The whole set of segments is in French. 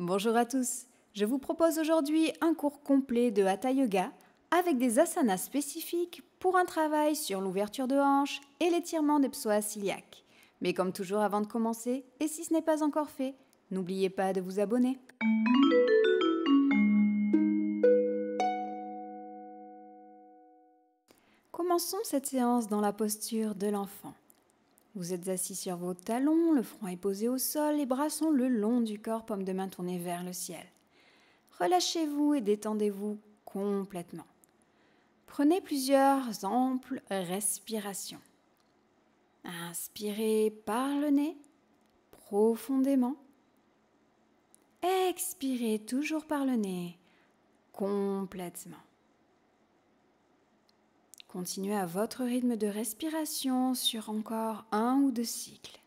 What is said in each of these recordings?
Bonjour à tous, je vous propose aujourd'hui un cours complet de Hatha Yoga avec des asanas spécifiques pour un travail sur l'ouverture de hanches et l'étirement des psoas iliaques. Mais comme toujours avant de commencer, et si ce n'est pas encore fait, n'oubliez pas de vous abonner. Commençons cette séance dans la posture de l'enfant. Vous êtes assis sur vos talons, le front est posé au sol, les bras sont le long du corps, paume de main tournée vers le ciel. Relâchez-vous et détendez-vous complètement. Prenez plusieurs amples respirations. Inspirez par le nez, profondément. Expirez toujours par le nez, complètement. Continuez à votre rythme de respiration sur encore 1 ou 2 cycles.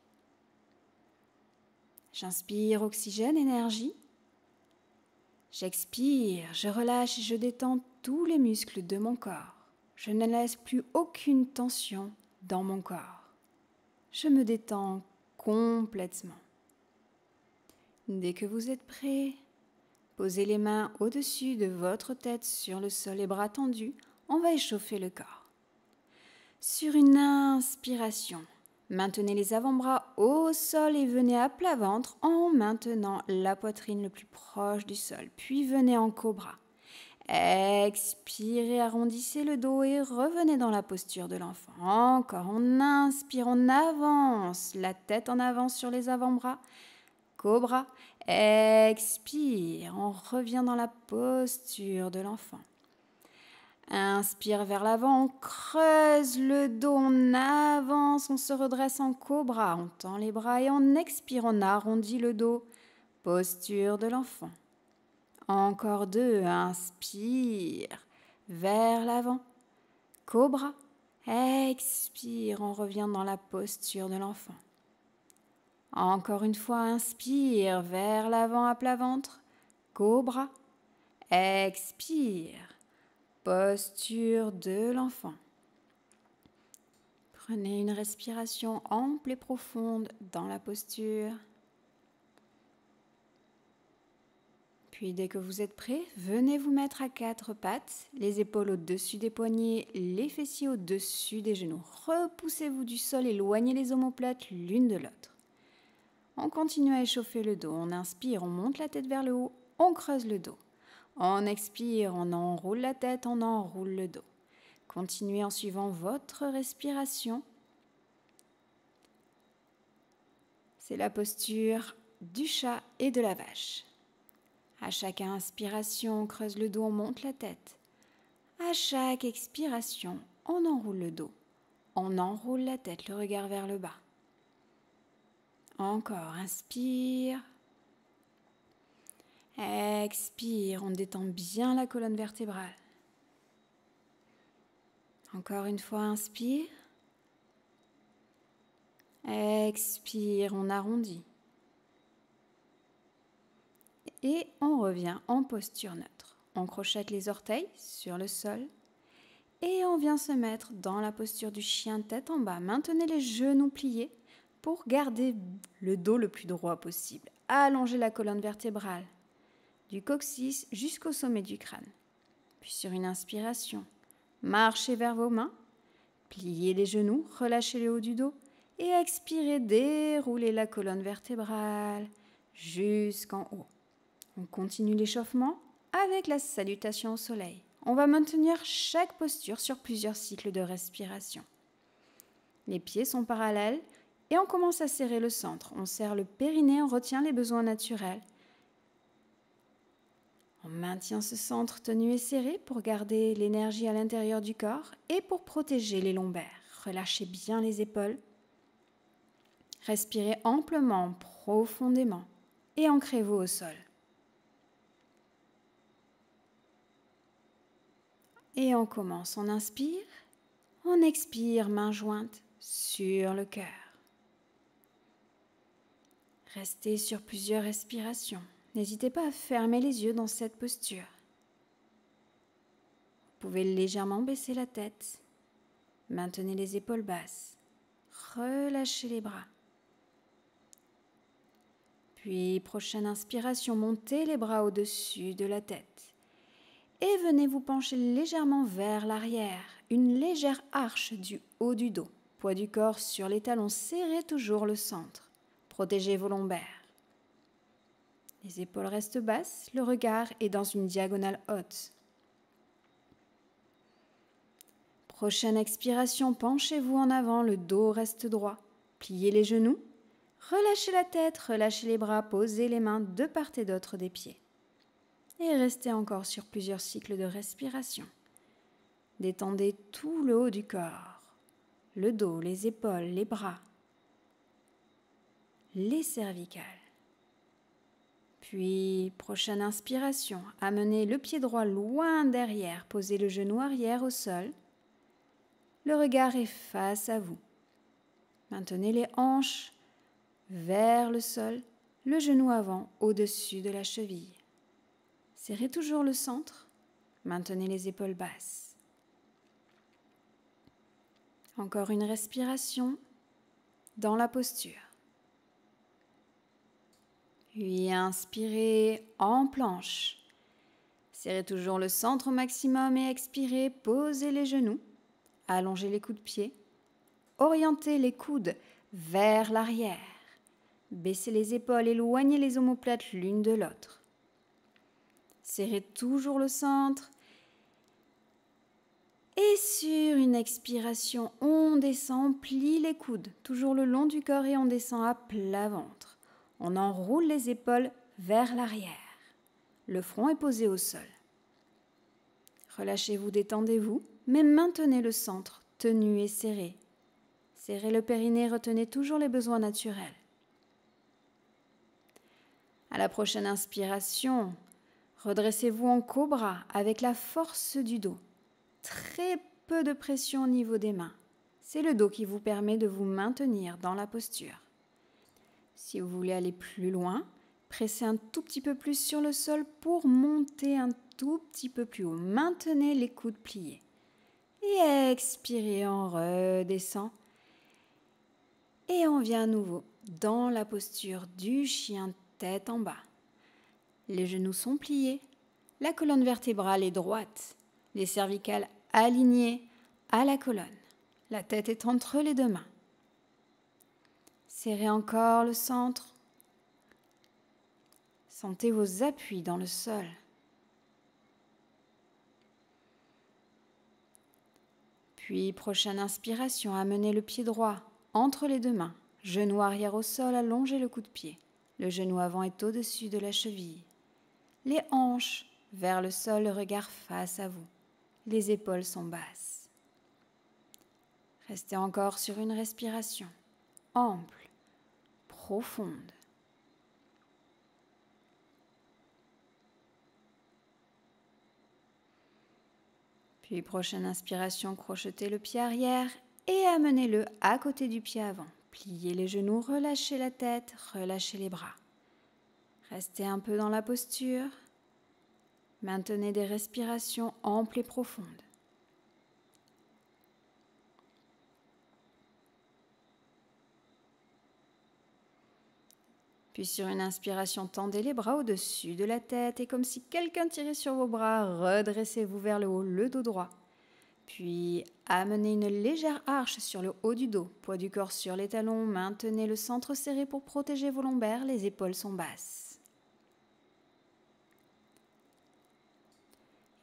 J'inspire oxygène, énergie. J'expire, je relâche et je détends tous les muscles de mon corps. Je ne laisse plus aucune tension dans mon corps. Je me détends complètement. Dès que vous êtes prêt, posez les mains au-dessus de votre tête sur le sol, les bras tendus. On va échauffer le corps. Sur une inspiration, maintenez les avant-bras au sol et venez à plat ventre en maintenant la poitrine le plus proche du sol. Puis venez en cobra. Expirez, arrondissez le dos et revenez dans la posture de l'enfant. Encore, on inspire, on avance, la tête en avant sur les avant-bras. Cobra, expire, on revient dans la posture de l'enfant. Inspire vers l'avant, on creuse le dos, on avance, on se redresse en cobra, on tend les bras et on expire, on arrondit le dos. Posture de l'enfant. Encore 2, inspire, vers l'avant, cobra, expire, on revient dans la posture de l'enfant. Encore une fois, inspire, vers l'avant à plat ventre, cobra, expire, posture de l'enfant. Prenez une respiration ample et profonde dans la posture. Puis dès que vous êtes prêt, venez vous mettre à 4 pattes, les épaules au-dessus des poignets, les fessiers au-dessus des genoux. Repoussez-vous du sol, éloignez les omoplates l'une de l'autre. On continue à échauffer le dos. On inspire, on monte la tête vers le haut, on creuse le dos. On expire, on enroule la tête, on enroule le dos. Continuez en suivant votre respiration. C'est la posture du chat et de la vache. À chaque inspiration, on creuse le dos, on monte la tête. À chaque expiration, on enroule le dos. On enroule la tête, le regard vers le bas. Encore, inspire. Expire, on détend bien la colonne vertébrale. Encore une fois, inspire. Expire, on arrondit. Et on revient en posture neutre. On crochette les orteils sur le sol et on vient se mettre dans la posture du chien tête en bas. Maintenez les genoux pliés pour garder le dos le plus droit possible. Allongez la colonne vertébrale du coccyx jusqu'au sommet du crâne. Puis sur une inspiration, marchez vers vos mains, pliez les genoux, relâchez le haut du dos et expirez, déroulez la colonne vertébrale jusqu'en haut. On continue l'échauffement avec la salutation au soleil. On va maintenir chaque posture sur plusieurs cycles de respiration. Les pieds sont parallèles et on commence à serrer le centre. On serre le périnée, on retient les besoins naturels. On maintient ce centre tenu et serré pour garder l'énergie à l'intérieur du corps et pour protéger les lombaires. Relâchez bien les épaules. Respirez amplement, profondément et ancrez-vous au sol. Et on commence, on inspire, on expire, main jointe sur le cœur. Restez sur plusieurs respirations. N'hésitez pas à fermer les yeux dans cette posture. Vous pouvez légèrement baisser la tête. Maintenez les épaules basses. Relâchez les bras. Puis, prochaine inspiration, montez les bras au-dessus de la tête. Et venez vous pencher légèrement vers l'arrière, une légère arche du haut du dos. Poids du corps sur les talons, serrez toujours le centre. Protégez vos lombaires. Les épaules restent basses, le regard est dans une diagonale haute. Prochaine expiration, penchez-vous en avant, le dos reste droit. Pliez les genoux, relâchez la tête, relâchez les bras, posez les mains de part et d'autre des pieds. Et restez encore sur plusieurs cycles de respiration. Détendez tout le haut du corps, le dos, les épaules, les bras, les cervicales. Puis, prochaine inspiration, amenez le pied droit loin derrière, posez le genou arrière au sol. Le regard est face à vous. Maintenez les hanches vers le sol, le genou avant au-dessus de la cheville. Serrez toujours le centre, maintenez les épaules basses. Encore une respiration dans la posture. Puis inspirez en planche. Serrez toujours le centre au maximum et expirez, posez les genoux, allongez les coudes de pied, orientez les coudes vers l'arrière. Baissez les épaules, éloignez les omoplates l'une de l'autre. Serrez toujours le centre. Et sur une expiration, on descend, on plie les coudes, toujours le long du corps et on descend à plat ventre. On enroule les épaules vers l'arrière. Le front est posé au sol. Relâchez-vous, détendez-vous, mais maintenez le centre tenu et serré. Serrez le périnée, retenez toujours les besoins naturels. À la prochaine inspiration, redressez-vous en cobra avec la force du dos. Très peu de pression au niveau des mains. C'est le dos qui vous permet de vous maintenir dans la posture. Si vous voulez aller plus loin, pressez un tout petit peu plus sur le sol pour monter un tout petit peu plus haut. Maintenez les coudes pliés. Et expirez, on redescend. Et on vient à nouveau dans la posture du chien tête en bas. Les genoux sont pliés, la colonne vertébrale est droite, les cervicales alignées à la colonne. La tête est entre les deux mains. Serrez encore le centre. Sentez vos appuis dans le sol. Puis, prochaine inspiration, amenez le pied droit entre les deux mains. Genou arrière au sol, allongez le coude de pied. Le genou avant est au-dessus de la cheville. Les hanches vers le sol, le regard face à vous. Les épaules sont basses. Restez encore sur une respiration ample, profonde. Puis, prochaine inspiration, crochetez le pied arrière et amenez-le à côté du pied avant. Pliez les genoux, relâchez la tête, relâchez les bras. Restez un peu dans la posture. Maintenez des respirations amples et profondes. Puis sur une inspiration, tendez les bras au-dessus de la tête et comme si quelqu'un tirait sur vos bras, redressez-vous vers le haut, le dos droit. Puis amenez une légère arche sur le haut du dos, poids du corps sur les talons, maintenez le centre serré pour protéger vos lombaires, les épaules sont basses.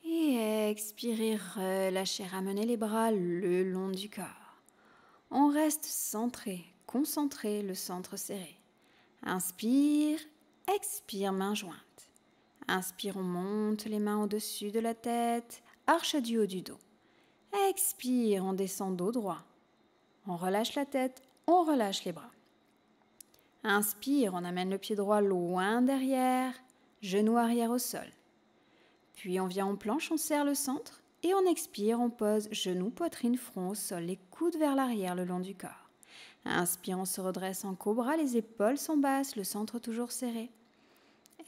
Et expirez, relâchez, ramenez les bras le long du corps. On reste centré, concentré, le centre serré. Inspire, expire, main jointe. Inspire, on monte les mains au-dessus de la tête, arche du haut du dos. Expire, on descend dos droit. On relâche la tête, on relâche les bras. Inspire, on amène le pied droit loin derrière, genou arrière au sol. Puis on vient en planche, on serre le centre et on expire, on pose genou, poitrine, front au sol, les coudes vers l'arrière le long du corps. Inspire, on se redresse en cobra, les épaules sont basses, le centre toujours serré.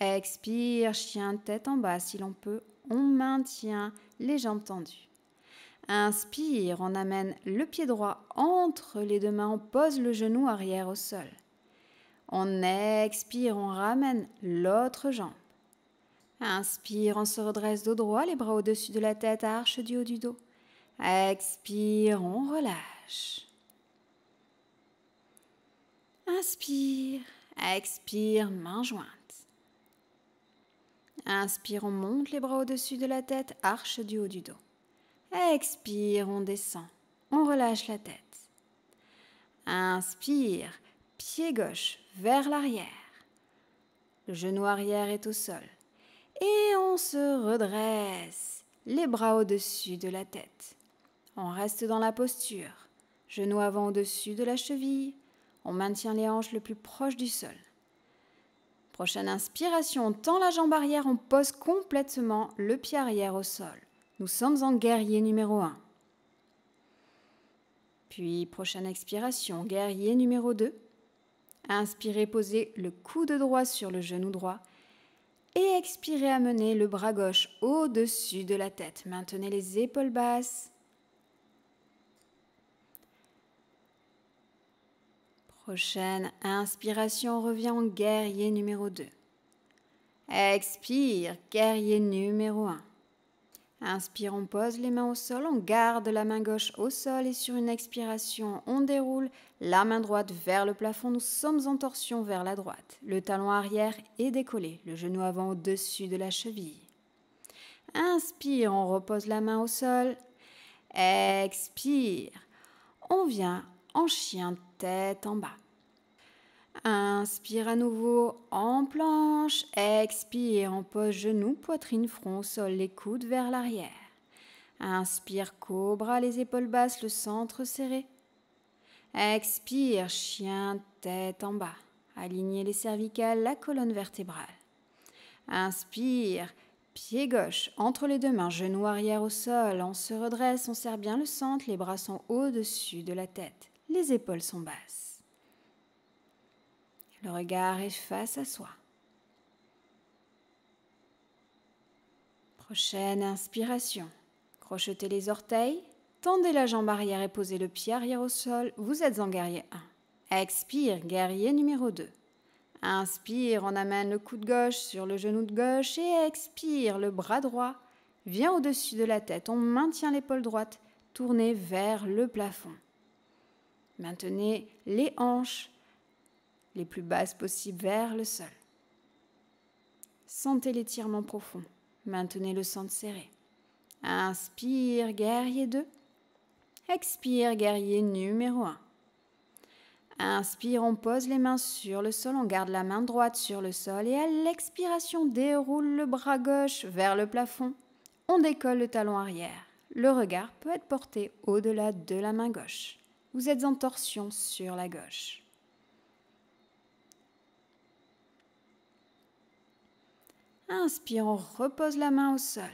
Expire, chien tête en bas, si l'on peut, on maintient les jambes tendues. Inspire, on amène le pied droit entre les deux mains, on pose le genou arrière au sol. On expire, on ramène l'autre jambe. Inspire, on se redresse dos droit, les bras au-dessus de la tête, arche du haut du dos. Expire, on relâche. Inspire, expire, main jointe. Inspire, on monte les bras au-dessus de la tête, arche du haut du dos. Expire, on descend, on relâche la tête. Inspire, pied gauche vers l'arrière. Le genou arrière est au sol. Et on se redresse, les bras au-dessus de la tête. On reste dans la posture, genou avant au-dessus de la cheville. On maintient les hanches le plus proche du sol. Prochaine inspiration, on tend la jambe arrière, on pose complètement le pied arrière au sol. Nous sommes en guerrier numéro 1. Puis, prochaine expiration, guerrier numéro 2. Inspirez, posez le coude droit sur le genou droit. Et expirez, amenez le bras gauche au-dessus de la tête. Maintenez les épaules basses. Prochaine inspiration, on revient en guerrier numéro 2. Expire, guerrier numéro 1. Inspire, on pose les mains au sol, on garde la main gauche au sol et sur une expiration, on déroule la main droite vers le plafond. Nous sommes en torsion vers la droite. Le talon arrière est décollé, le genou avant au-dessus de la cheville. Inspire, on repose la main au sol. Expire, on vient en chien tête en bas. Inspire à nouveau en planche. Expire, on pose genou, poitrine, front au sol, les coudes vers l'arrière. Inspire, cobra, les épaules basses, le centre serré. Expire, chien tête en bas. Alignez les cervicales, la colonne vertébrale. Inspire, pied gauche entre les deux mains, genou arrière au sol. On se redresse, on serre bien le centre, les bras sont au-dessus de la tête. Les épaules sont basses. Le regard est face à soi. Prochaine inspiration. Crochetez les orteils, tendez la jambe arrière et posez le pied arrière au sol. Vous êtes en guerrier 1. Expire, guerrier numéro 2. Inspire, on amène le coude gauche sur le genou de gauche et expire, le bras droit vient au-dessus de la tête. On maintient l'épaule droite tournée vers le plafond. Maintenez les hanches les plus basses possibles vers le sol. Sentez l'étirement profond. Maintenez le centre serré. Inspire, guerrier 2. Expire, guerrier numéro 1. Inspire, on pose les mains sur le sol, on garde la main droite sur le sol et à l'expiration, déroule le bras gauche vers le plafond. On décolle le talon arrière. Le regard peut être porté au-delà de la main gauche. Vous êtes en torsion sur la gauche. Inspire, on repose la main au sol.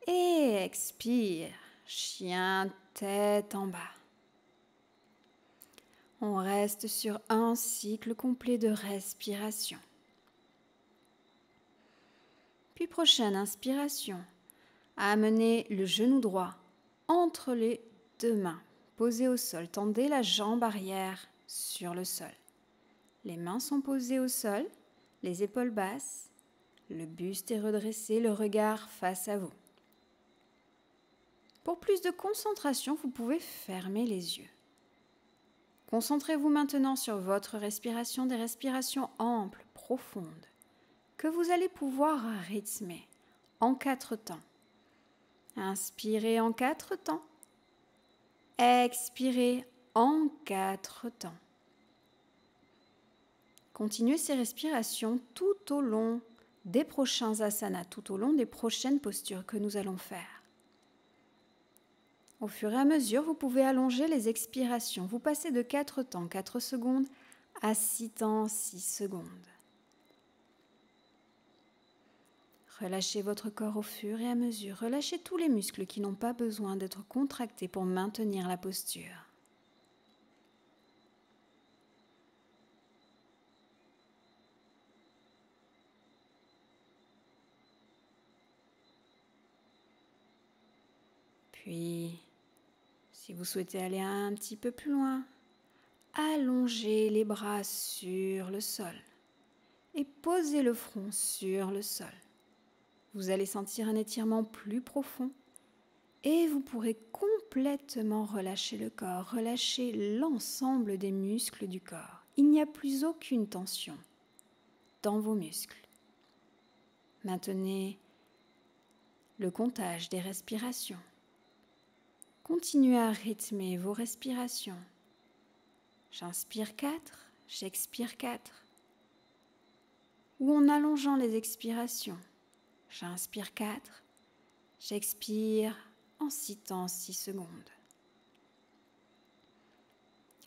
Et expire, chien tête en bas. On reste sur un cycle complet de respiration. Puis prochaine inspiration, amenez le genou droit entre les deux mains, posé au sol. Tendez la jambe arrière sur le sol. Les mains sont posées au sol, les épaules basses. Le buste est redressé, le regard face à vous. Pour plus de concentration, vous pouvez fermer les yeux. Concentrez-vous maintenant sur votre respiration, des respirations amples, profondes, que vous allez pouvoir rythmer en 4 temps. Inspirez en 4 temps. Expirez en 4 temps. Continuez ces respirations tout au long des prochains asanas, tout au long des prochaines postures que nous allons faire. Au fur et à mesure, vous pouvez allonger les expirations. Vous passez de 4 temps, 4 secondes, à 6 temps, 6 secondes. Relâchez votre corps au fur et à mesure. Relâchez tous les muscles qui n'ont pas besoin d'être contractés pour maintenir la posture. Puis, si vous souhaitez aller un petit peu plus loin, allongez les bras sur le sol et posez le front sur le sol. Vous allez sentir un étirement plus profond et vous pourrez complètement relâcher le corps, relâcher l'ensemble des muscles du corps. Il n'y a plus aucune tension dans vos muscles. Maintenez le comptage des respirations. Continuez à rythmer vos respirations. J'inspire 4, j'expire 4. Ou en allongeant les expirations. J'inspire 4, j'expire en 6 temps 6 secondes.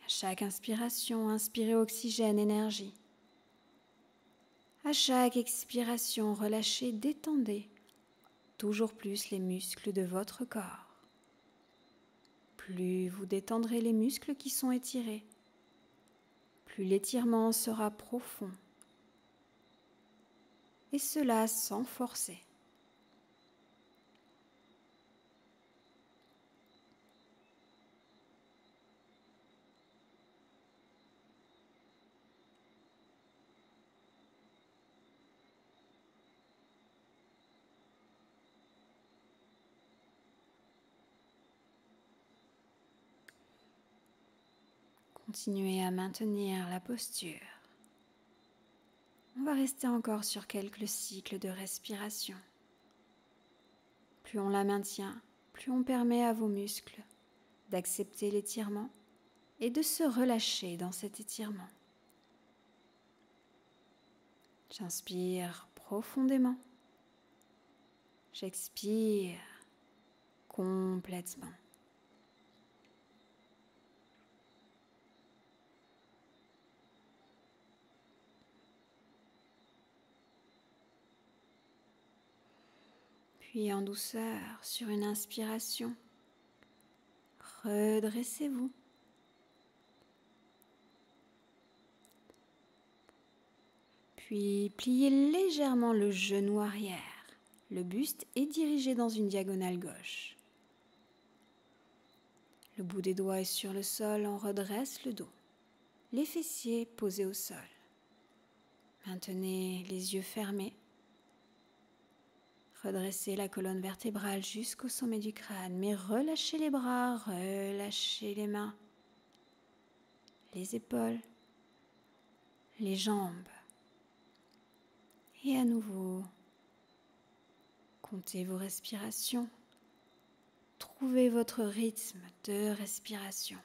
À chaque inspiration, inspirez oxygène, énergie. À chaque expiration, relâchez, détendez toujours plus les muscles de votre corps. Plus vous détendrez les muscles qui sont étirés, plus l'étirement sera profond. Et cela sans forcer. Continuez à maintenir la posture. On va rester encore sur quelques cycles de respiration. Plus on la maintient, plus on permet à vos muscles d'accepter l'étirement et de se relâcher dans cet étirement. J'inspire profondément. J'expire complètement. Puis en douceur, sur une inspiration, redressez-vous. Puis pliez légèrement le genou arrière. Le buste est dirigé dans une diagonale gauche. Le bout des doigts est sur le sol, on redresse le dos. Les fessiers posés au sol. Maintenez les yeux fermés. Redressez la colonne vertébrale jusqu'au sommet du crâne, mais relâchez les bras, relâchez les mains, les épaules, les jambes. Et à nouveau, comptez vos respirations. Trouvez votre rythme de respiration.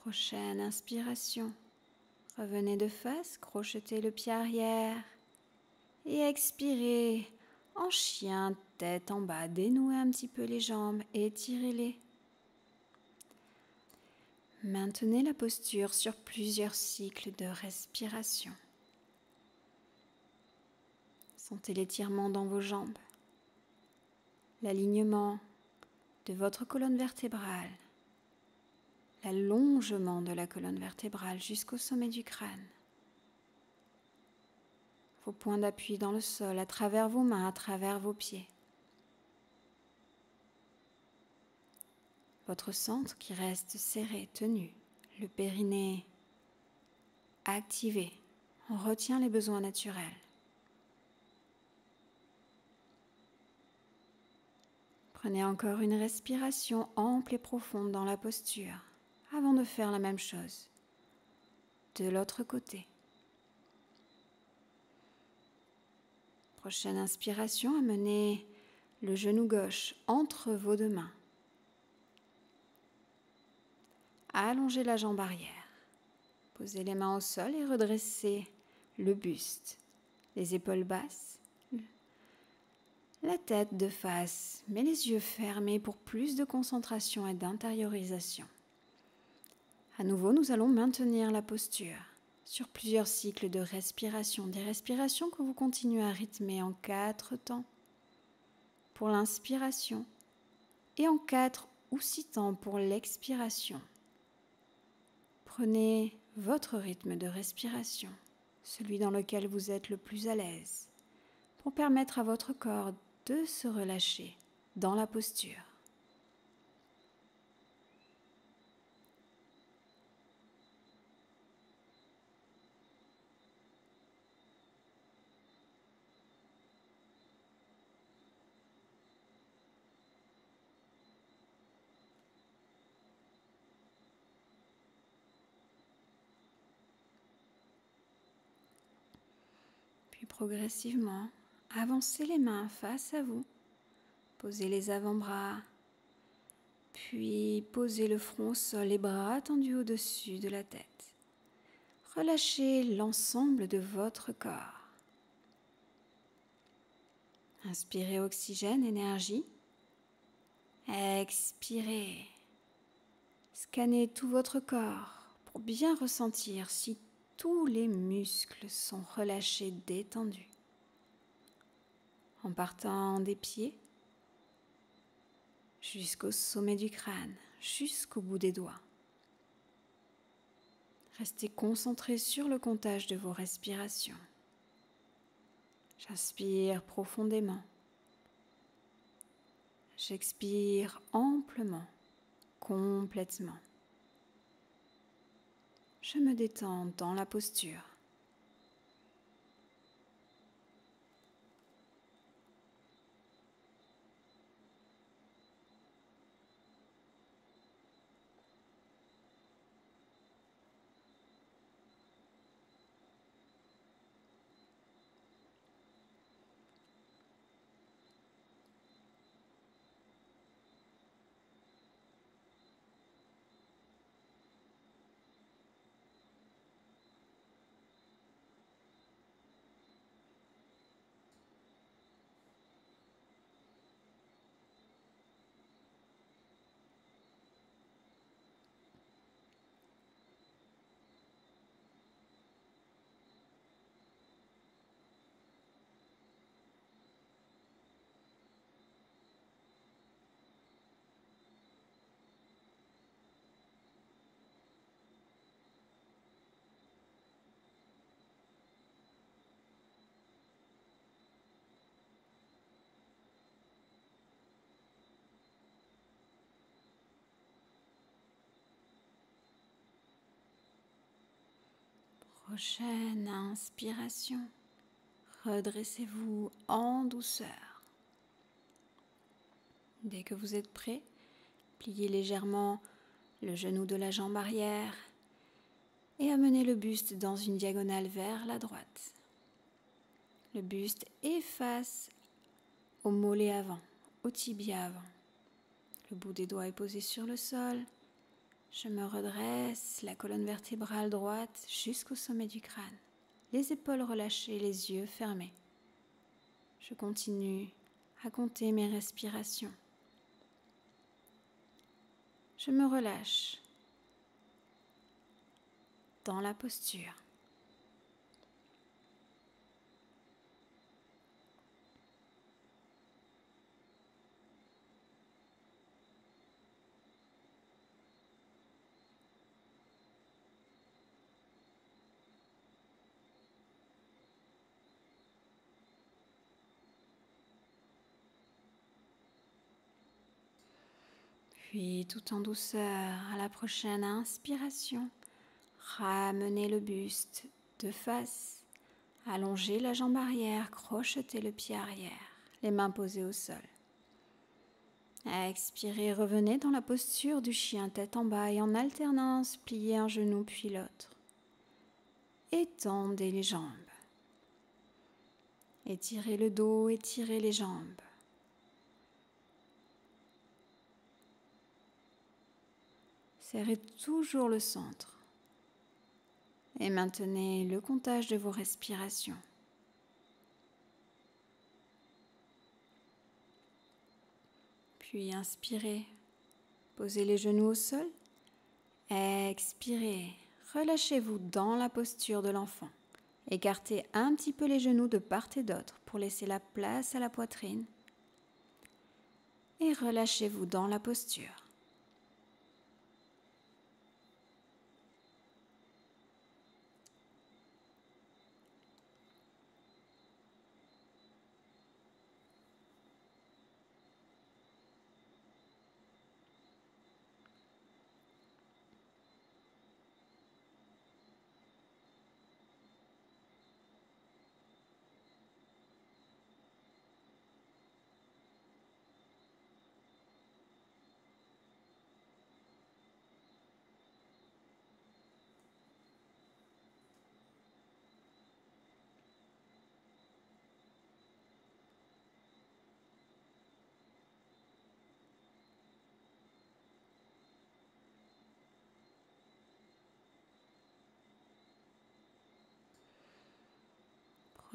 Prochaine inspiration, revenez de face, crochetez le pied arrière et expirez en chien, tête en bas, dénouez un petit peu les jambes, étirez-les. Maintenez la posture sur plusieurs cycles de respiration. Sentez l'étirement dans vos jambes, l'alignement de votre colonne vertébrale, l'allongement de la colonne vertébrale jusqu'au sommet du crâne. Vos points d'appui dans le sol, à travers vos mains, à travers vos pieds. Votre centre qui reste serré, tenu, le périnée activé. On retient les besoins naturels. Prenez encore une respiration ample et profonde dans la posture avant de faire la même chose de l'autre côté. Prochaine inspiration, amenez le genou gauche entre vos deux mains. Allongez la jambe arrière. Posez les mains au sol et redressez le buste, les épaules basses, la tête de face, mais les yeux fermés pour plus de concentration et d'intériorisation. À nouveau, nous allons maintenir la posture. sur plusieurs cycles de respiration, des respirations que vous continuez à rythmer en 4 temps pour l'inspiration et en 4 ou 6 temps pour l'expiration. Prenez votre rythme de respiration, celui dans lequel vous êtes le plus à l'aise, pour permettre à votre corps de se relâcher dans la posture. Puis progressivement, avancez les mains face à vous, posez les avant-bras, puis posez le front au sol, les bras tendus au-dessus de la tête. Relâchez l'ensemble de votre corps. Inspirez oxygène, énergie. Expirez. Scannez tout votre corps pour bien ressentir si tous les muscles sont relâchés, détendus. En partant des pieds jusqu'au sommet du crâne, jusqu'au bout des doigts. Restez concentré sur le comptage de vos respirations. J'inspire profondément. J'expire amplement, complètement. Je me détends dans la posture. Prochaine inspiration, redressez-vous en douceur. Dès que vous êtes prêt, pliez légèrement le genou de la jambe arrière et amenez le buste dans une diagonale vers la droite. Le buste est face au mollet avant, au tibia avant. Le bout des doigts est posé sur le sol. Je me redresse, la colonne vertébrale droite jusqu'au sommet du crâne. Les épaules relâchées, les yeux fermés. Je continue à compter mes respirations. Je me relâche dans la posture. Puis tout en douceur, à la prochaine inspiration, ramenez le buste de face, allongez la jambe arrière, crochetez le pied arrière, les mains posées au sol. Expirez, revenez dans la posture du chien tête en bas et en alternance, pliez un genou puis l'autre. Étendez les jambes. Étirez le dos, étirez les jambes. Serrez toujours le centre et maintenez le comptage de vos respirations. Puis inspirez, posez les genoux au sol. Expirez, Relâchez-vous dans la posture de l'enfant. Écartez un petit peu les genoux de part et d'autre pour laisser la place à la poitrine. Et relâchez-vous dans la posture.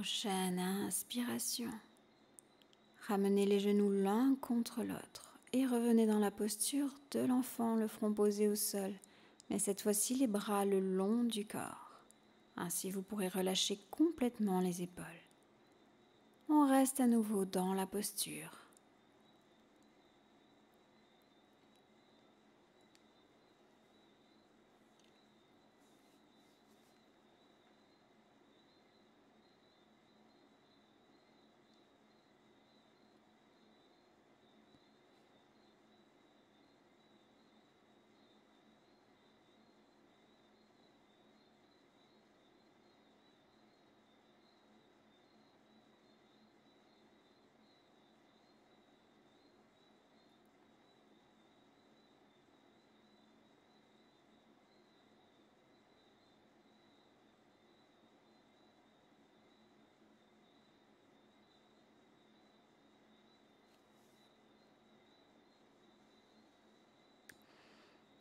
Prochaine inspiration. Ramenez les genoux l'un contre l'autre et revenez dans la posture de l'enfant, le front posé au sol, mais cette fois-ci les bras le long du corps. Ainsi vous pourrez relâcher complètement les épaules. On reste à nouveau dans la posture.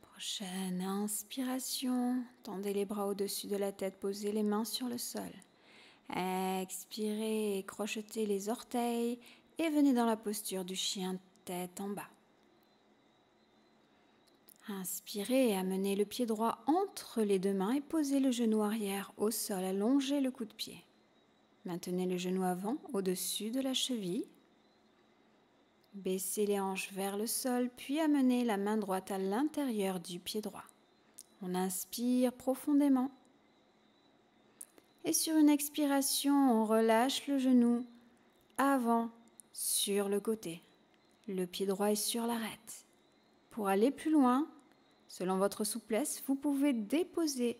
Prochaine inspiration, tendez les bras au-dessus de la tête, posez les mains sur le sol. Expirez, crochetez les orteils et venez dans la posture du chien tête en bas. Inspirez, amenez le pied droit entre les deux mains et posez le genou arrière au sol, allongez le coup de pied. Maintenez le genou avant au-dessus de la cheville. Baissez les hanches vers le sol, puis amenez la main droite à l'intérieur du pied droit. On inspire profondément. Et sur une expiration, on relâche le genou avant sur le côté. Le pied droit est sur l'arête. Pour aller plus loin, selon votre souplesse, vous pouvez déposer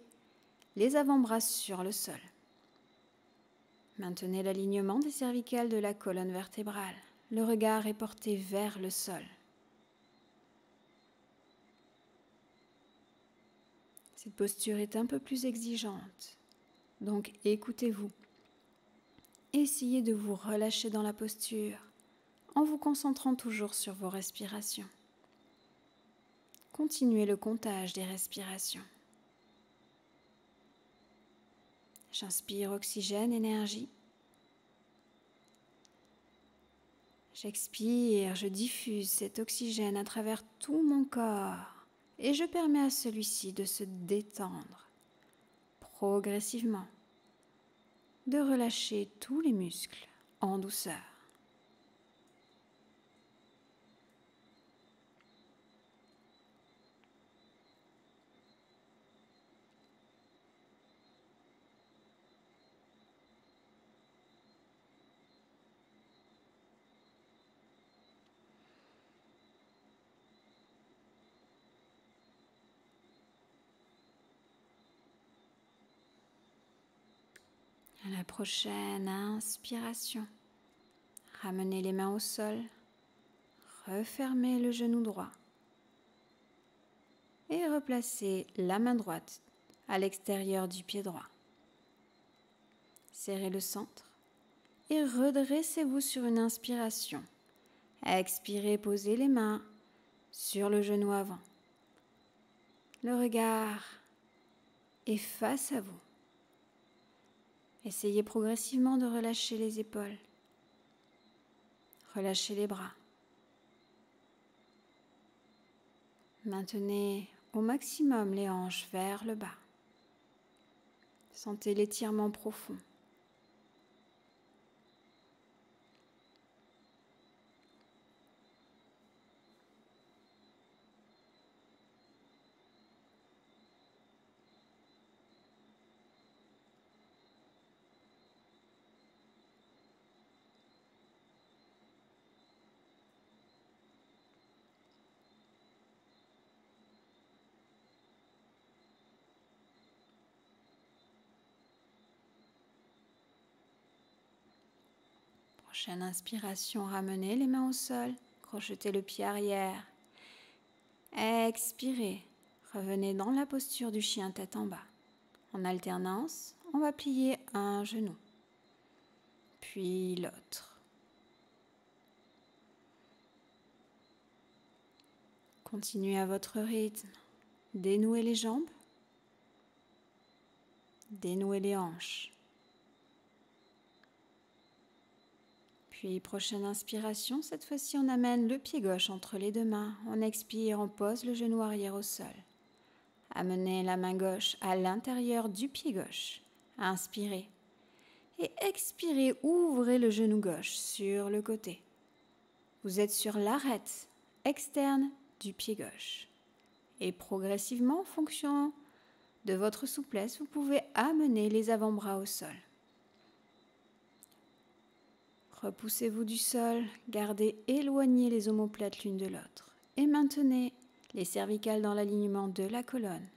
les avant-bras sur le sol. Maintenez l'alignement des cervicales de la colonne vertébrale. Le regard est porté vers le sol. Cette posture est un peu plus exigeante, donc écoutez-vous. Essayez de vous relâcher dans la posture en vous concentrant toujours sur vos respirations. Continuez le comptage des respirations. J'inspire oxygène, énergie. J'expire, je diffuse cet oxygène à travers tout mon corps et je permets à celui-ci de se détendre progressivement, de relâcher tous les muscles en douceur. À la prochaine inspiration, ramenez les mains au sol, refermez le genou droit et replacez la main droite à l'extérieur du pied droit. Serrez le centre et redressez-vous sur une inspiration. Expirez, posez les mains sur le genou avant. Le regard est face à vous. Essayez progressivement de relâcher les épaules. Relâchez les bras. Maintenez au maximum les hanches vers le bas. Sentez l'étirement profond. Prochaine inspiration, ramenez les mains au sol, crochetez le pied arrière. Expirez, revenez dans la posture du chien tête en bas. En alternance, on va plier un genou, puis l'autre. Continuez à votre rythme. Dénouez les jambes, dénouez les hanches. Puis prochaine inspiration, cette fois-ci on amène le pied gauche entre les deux mains. On expire, on pose le genou arrière au sol. Amenez la main gauche à l'intérieur du pied gauche. Inspirez. Et expirez, ouvrez le genou gauche sur le côté. Vous êtes sur l'arête externe du pied gauche. Et progressivement, en fonction de votre souplesse, vous pouvez amener les avant-bras au sol. Repoussez-vous du sol, gardez éloignées les omoplates l'une de l'autre et maintenez les cervicales dans l'alignement de la colonne.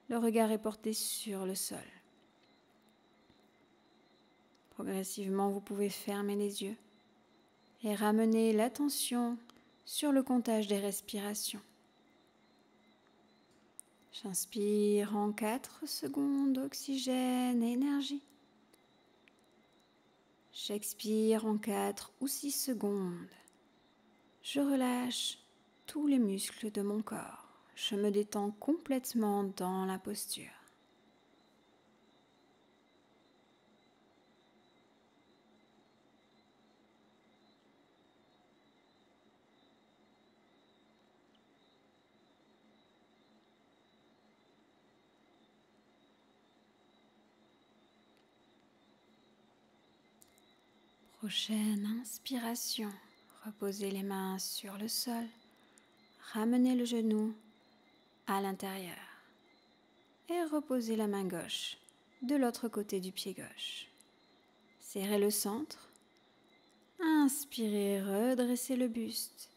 Le regard est porté sur le sol. Progressivement, vous pouvez fermer les yeux et ramener l'attention sur le comptage des respirations. J'inspire en 4 secondes, oxygène et énergie. J'expire en 4 ou 6 secondes. Je relâche tous les muscles de mon corps. Je me détends complètement dans la posture. Prochaine inspiration, reposez les mains sur le sol, ramenez le genou à l'intérieur et reposez la main gauche de l'autre côté du pied gauche. Serrez le centre, inspirez, redressez le buste,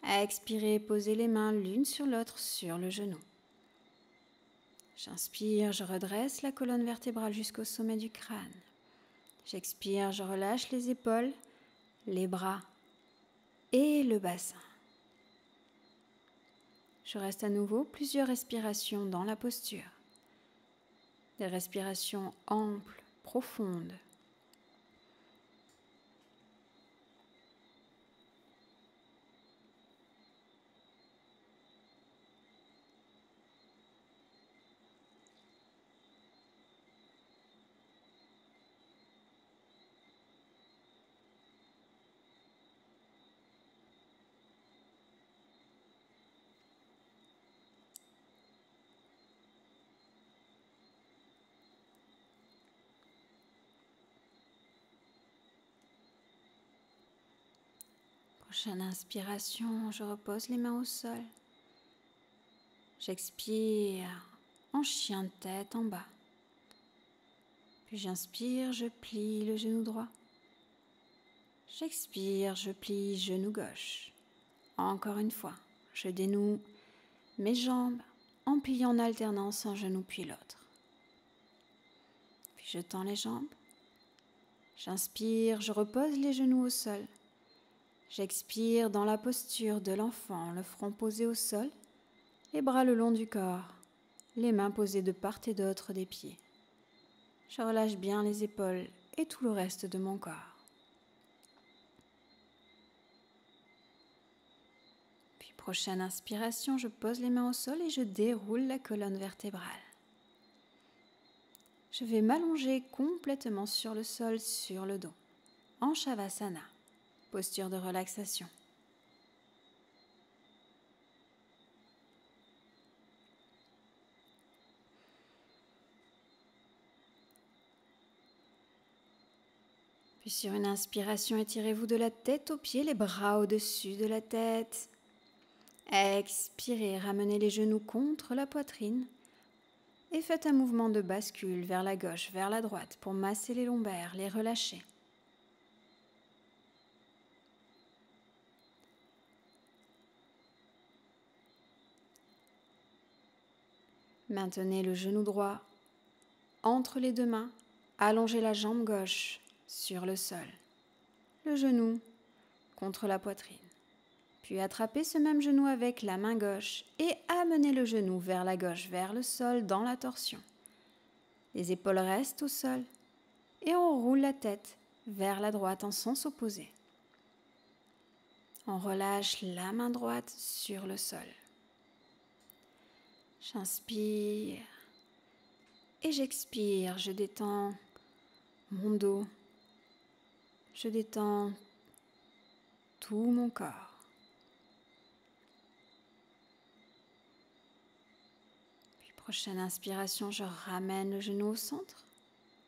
expirez, posez les mains l'une sur l'autre sur le genou. J'inspire, je redresse la colonne vertébrale jusqu'au sommet du crâne. J'expire, je relâche les épaules, les bras et le bassin. Je reste à nouveau plusieurs respirations dans la posture. Des respirations amples, profondes. Prochaine inspiration, je repose les mains au sol. J'expire en chien de tête en bas. Puis j'inspire, je plie le genou droit. J'expire, je plie genou gauche. Encore une fois, je dénoue mes jambes en pliant en alternance un genou puis l'autre. Puis je tends les jambes. J'inspire, je repose les genoux au sol. J'expire dans la posture de l'enfant, le front posé au sol, les bras le long du corps, les mains posées de part et d'autre des pieds. Je relâche bien les épaules et tout le reste de mon corps. Puis prochaine inspiration, je pose les mains au sol et je déroule la colonne vertébrale. Je vais m'allonger complètement sur le sol, sur le dos, en Shavasana, posture de relaxation. Puis sur une inspiration, étirez-vous de la tête aux pieds, les bras au-dessus de la tête. Expirez, ramenez les genoux contre la poitrine et faites un mouvement de bascule vers la gauche, vers la droite pour masser les lombaires, les relâcher. Maintenez le genou droit entre les deux mains, allongez la jambe gauche sur le sol, le genou contre la poitrine. Puis attrapez ce même genou avec la main gauche et amenez le genou vers la gauche, vers le sol, dans la torsion. Les épaules restent au sol et on roule la tête vers la droite en sens opposé. On relâche la main droite sur le sol. J'inspire et j'expire. Je détends mon dos. Je détends tout mon corps. Prochaine inspiration, je ramène le genou au centre.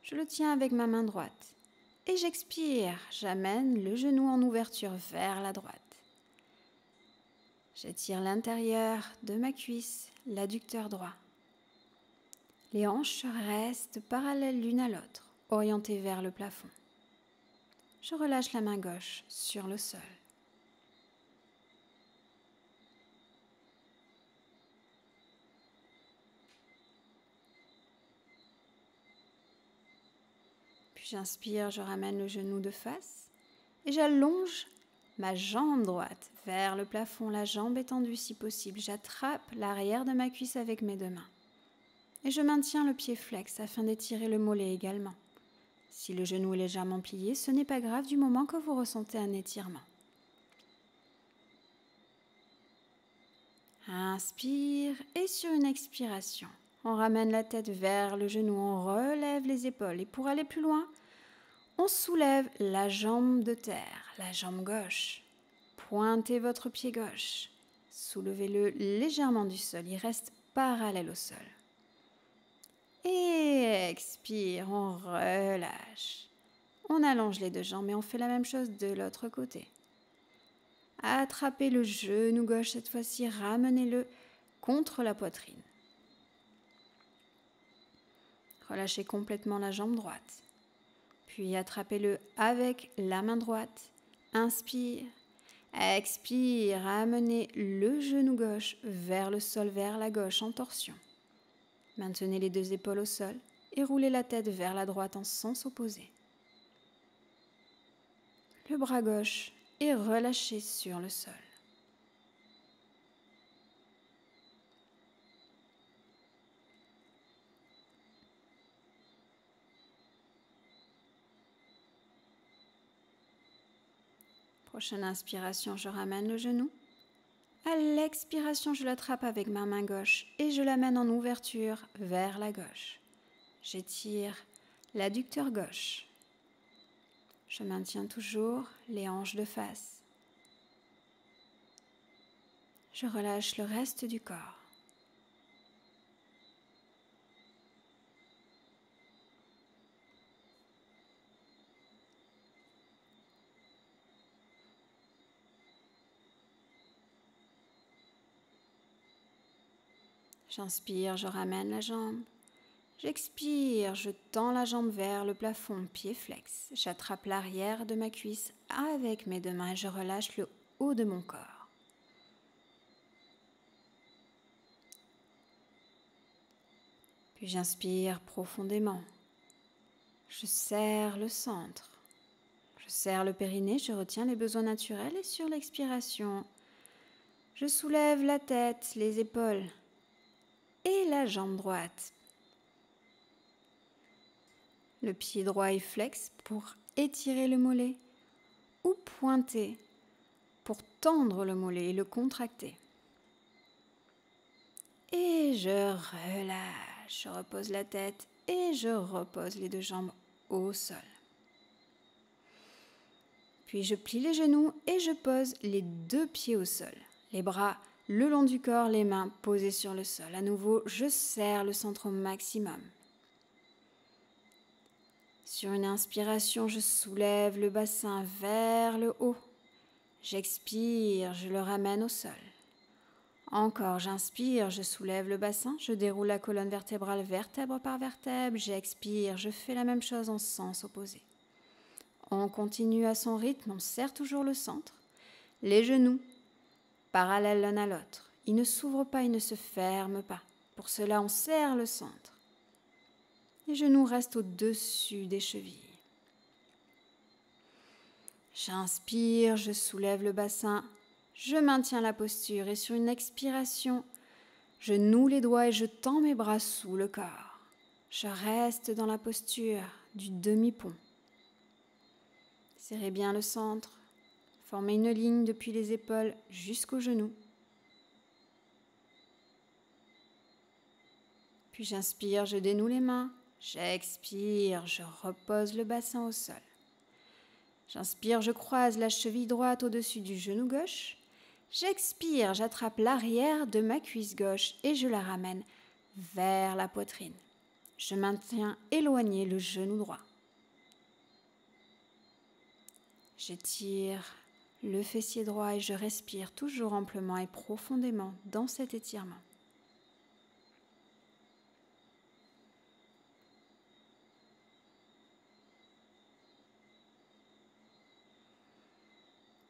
Je le tiens avec ma main droite. Et j'expire, j'amène le genou en ouverture vers la droite. J'étire l'intérieur de ma cuisse, l'adducteur droit. Les hanches restent parallèles l'une à l'autre, orientées vers le plafond. Je relâche la main gauche sur le sol. J'inspire, je ramène le genou de face et j'allonge ma jambe droite vers le plafond, la jambe étendue si possible. J'attrape l'arrière de ma cuisse avec mes deux mains et je maintiens le pied flex afin d'étirer le mollet également. Si le genou est légèrement plié, ce n'est pas grave du moment que vous ressentez un étirement. Inspire et sur une expiration, on ramène la tête vers le genou, on relève les épaules et pour aller plus loin, on soulève la jambe de terre, la jambe gauche. Pointez votre pied gauche. Soulevez-le légèrement du sol, il reste parallèle au sol. Et expire, on relâche. On allonge les deux jambes et on fait la même chose de l'autre côté. Attrapez le genou gauche cette fois-ci, ramenez-le contre la poitrine. Relâchez complètement la jambe droite. Puis attrapez-le avec la main droite. Inspire, expire, amenez le genou gauche vers le sol, vers la gauche en torsion. Maintenez les deux épaules au sol et roulez la tête vers la droite en sens opposé. Le bras gauche est relâché sur le sol. Prochaine inspiration, je ramène le genou. À l'expiration, je l'attrape avec ma main gauche et je l'amène en ouverture vers la gauche. J'étire l'adducteur gauche. Je maintiens toujours les hanches de face. Je relâche le reste du corps. J'inspire, je ramène la jambe. J'expire, je tends la jambe vers le plafond, pied flex. J'attrape l'arrière de ma cuisse avec mes deux mains et je relâche le haut de mon corps. Puis j'inspire profondément. Je serre le centre. Je serre le périnée, je retiens les besoins naturels et sur l'expiration, je soulève la tête, les épaules et la jambe droite. Le pied droit est flex pour étirer le mollet ou pointer pour tendre le mollet et le contracter. Et je relâche, je repose la tête et je repose les deux jambes au sol. Puis je plie les genoux et je pose les deux pieds au sol. Les bras le long du corps, les mains posées sur le sol. À nouveau, je serre le centre au maximum. Sur une inspiration, je soulève le bassin vers le haut. J'expire, je le ramène au sol. Encore, j'inspire, je soulève le bassin, je déroule la colonne vertébrale vertèbre par vertèbre. J'expire, je fais la même chose en sens opposé. On continue à son rythme, on serre toujours le centre. Les genoux, parallèles l'un à l'autre. Ils ne s'ouvrent pas, ils ne se ferment pas. Pour cela, on serre le centre. Les genoux restent au-dessus des chevilles. J'inspire, je soulève le bassin, je maintiens la posture et sur une expiration, je noue les doigts et je tends mes bras sous le corps. Je reste dans la posture du demi-pont. Serrez bien le centre, formez une ligne depuis les épaules jusqu'aux genoux. Puis j'inspire, je dénoue les mains. J'expire, je repose le bassin au sol. J'inspire, je croise la cheville droite au-dessus du genou gauche. J'expire, j'attrape l'arrière de ma cuisse gauche et je la ramène vers la poitrine. Je maintiens éloigné le genou droit. J'étire le fessier droit et je respire toujours amplement et profondément dans cet étirement.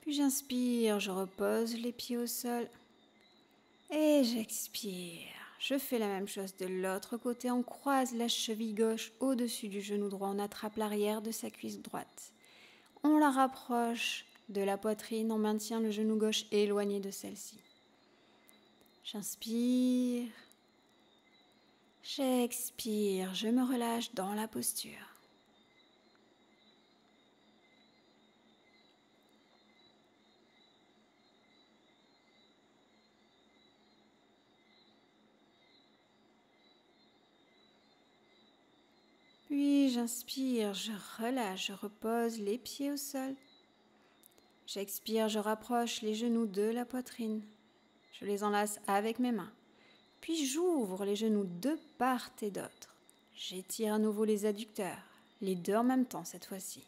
Puis j'inspire, je repose les pieds au sol et j'expire. Je fais la même chose de l'autre côté, on croise la cheville gauche au-dessus du genou droit, on attrape l'arrière de sa cuisse droite. On la rapproche de la poitrine, on maintient le genou gauche éloigné de celle-ci. J'inspire, j'expire, je me relâche dans la posture. Puis j'inspire, je relâche, je repose les pieds au sol. J'expire, je rapproche les genoux de la poitrine. Je les enlace avec mes mains. Puis j'ouvre les genoux de part et d'autre. J'étire à nouveau les adducteurs, les deux en même temps cette fois-ci.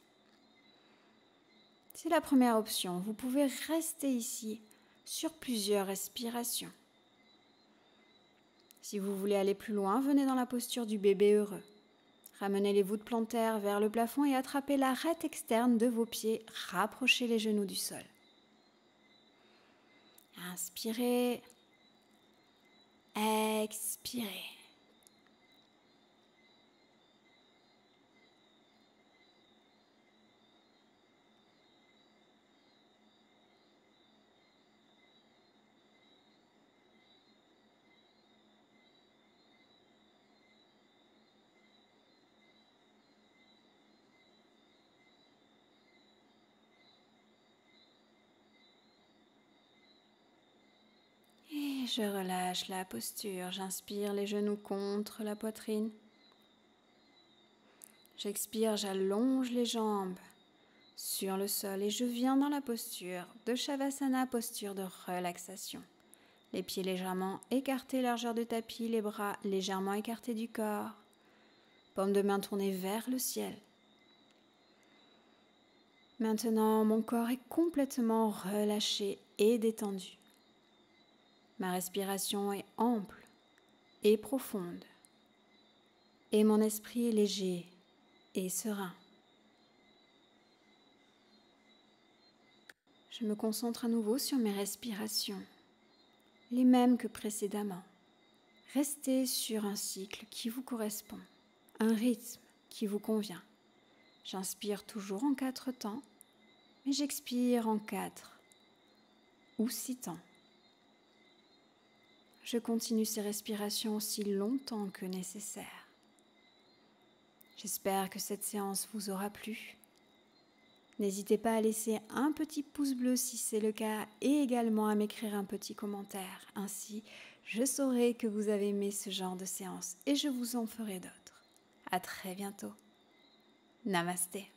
C'est la première option. Vous pouvez rester ici sur plusieurs respirations. Si vous voulez aller plus loin, venez dans la posture du bébé heureux. Ramenez les voûtes plantaires vers le plafond et attrapez l'arête externe de vos pieds. Rapprochez les genoux du sol. Inspirez. Expirez. Et je relâche la posture. J'inspire les genoux contre la poitrine. J'expire, j'allonge les jambes sur le sol et je viens dans la posture de Shavasana, posture de relaxation. Les pieds légèrement écartés, largeur de tapis, les bras légèrement écartés du corps. Paume de main tournée vers le ciel. Maintenant, mon corps est complètement relâché et détendu. Ma respiration est ample et profonde. Et mon esprit est léger et serein. Je me concentre à nouveau sur mes respirations, les mêmes que précédemment. Restez sur un cycle qui vous correspond, un rythme qui vous convient. J'inspire toujours en 4 temps, mais j'expire en 4 ou 6 temps. Je continue ces respirations aussi longtemps que nécessaire. J'espère que cette séance vous aura plu. N'hésitez pas à laisser un petit pouce bleu si c'est le cas et également à m'écrire un petit commentaire. Ainsi, je saurai que vous avez aimé ce genre de séance et je vous en ferai d'autres. À très bientôt. Namasté.